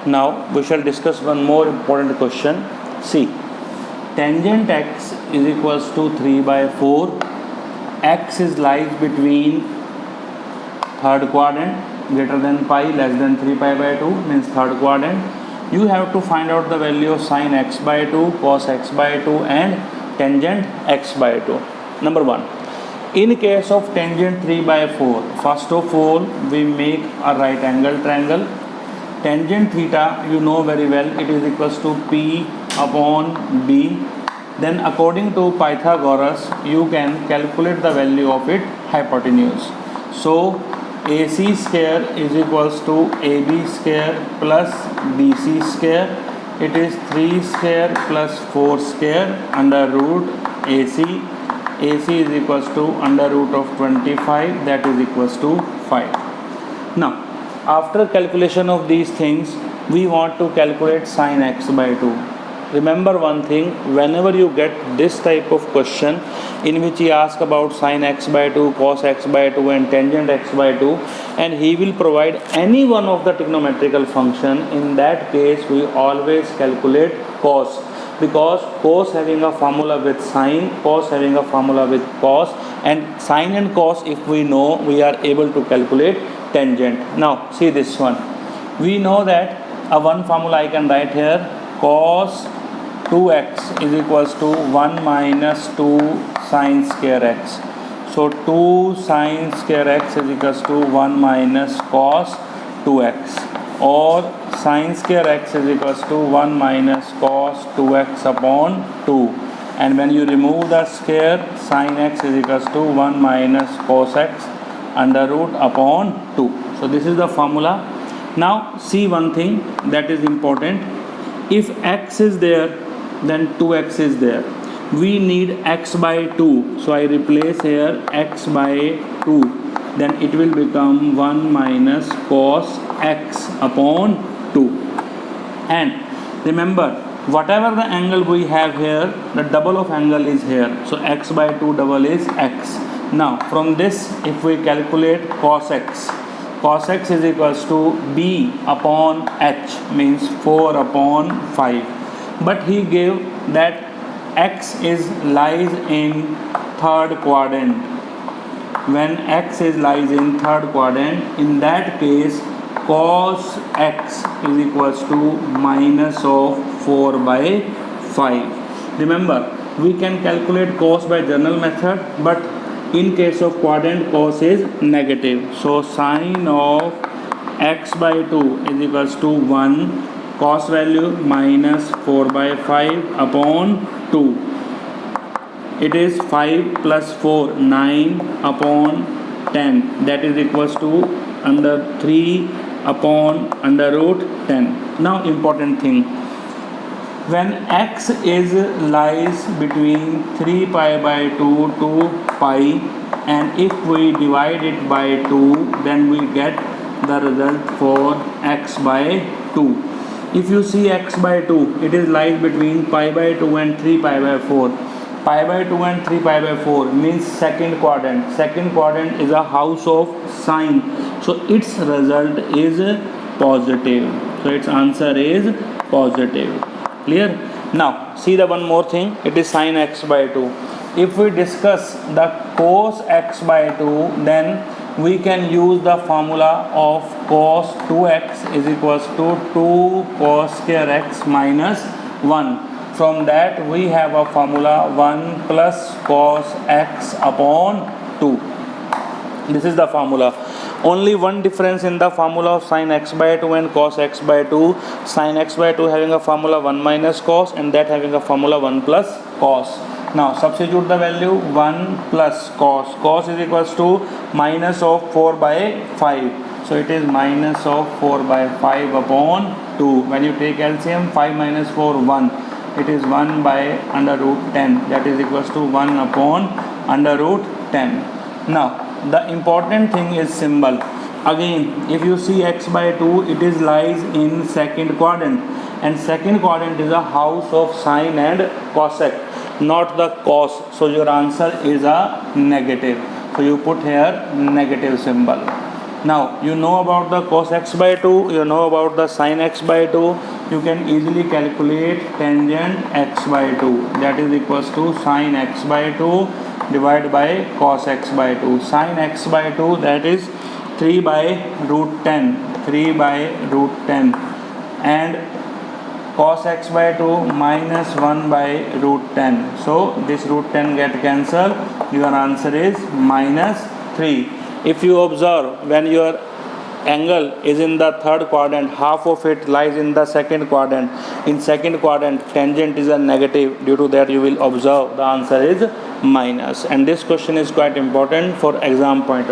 Now we shall discuss one more important question. See, tangent x is equals to 3 by 4. X is lies between third quadrant greater than pi less than 3 pi by 2 means third quadrant. You have to find out the value of sin x by 2, cos x by 2 and tangent x by 2. Number 1. In case of tangent 3 by 4, first of all we make a right angle triangle. Tangent theta you know very well, it is equals to P upon B. Then according to Pythagoras you can calculate the value of its hypotenuse. So AC square is equals to AB square plus BC square. It is 3 square plus 4 square under root AC. AC is equals to under root of 25, that is equals to 5. Now after calculation of these things we want to calculate sin x by 2. Remember one thing, whenever you get this type of question in which he asks about sin x by 2, cos x by 2 and tangent x by 2, and he will provide any one of the trigonometrical function, in that case we always calculate cos, because cos having a formula with sin, cos having a formula with cos, and sin and cos if we know, we are able to calculate tangent. Now see this one, we know that a one formula I can write here, cos 2x is equals to 1 minus 2 sin square x. So 2 sin square x is equals to 1 minus cos 2x, or sin square x is equals to 1 minus cos 2x upon 2. And when you remove the square, sin x is equals to 1 minus cos x under root upon 2. So this is the formula. Now see one thing that is important. If x is there, then 2x is there. We need x by 2. So I replace here x by 2. Then it will become 1 minus cos x upon 2. And remember, whatever the angle we have here, the double of angle is here. So x by 2 double is x. Now from this if we calculate cos x is equals to b upon h, means 4 upon 5. But he gave that x is lies in third quadrant. When x is lies in third quadrant, in that case cos x is equals to minus of 4 by 5. Remember, we can calculate cos by general method, but in case of quadrant cos is negative. So sin of x by 2 is equals to 1, cos value minus 4 by 5 upon 2. It is 5 plus 4, 9 upon 10, that is equals to under 3 upon under root 10. Now important thing, when x is lies between 3 pi by 2 to pi, and if we divide it by 2, then we get the result for x by 2. If you see x by 2, it is lies between pi by 2 and 3 pi by 4. Pi by 2 and 3 pi by 4 means second quadrant. Second quadrant is a house of sine. So its result is positive. So its answer is positive. Clear? Now see the one more thing. It is sin x by 2. If we discuss the cos x by 2, then we can use the formula of cos 2x is equals to 2 cos square x minus 1. From that we have a formula 1 plus cos x upon 2. This is the formula. Only one difference in the formula of sin x by 2 and cos x by 2. Sin x by 2 having a formula 1 minus cos, and that having a formula 1 plus cos. Now substitute the value 1 plus cos. Cos is equals to minus of 4 by 5. So it is minus of 4 by 5 upon 2. When you take LCM, 5 minus 4, 1. It is 1 by under root 10. That is equals to 1 upon under root 10. Now the important thing is symbol. Again, if you see x by 2, it is lies in second quadrant. And second quadrant is a house of sine and cosec, not the cos. So your answer is a negative. So you put here negative symbol. Now you know about the cos x by 2, you know about the sin x by 2. You can easily calculate tangent x by 2, that is equals to sin x by 2 divided by cos x by 2. Sin x by 2, that is 3 by root 10, 3 by root 10, and cos x by 2 minus 1 by root 10. So this root 10 get cancelled. Your answer is minus 3. If you observe, when your angle is in the third quadrant, half of it lies in the second quadrant. In second quadrant, tangent is a negative. Due to that, you will observe the answer is minus. And this question is quite important for exam point.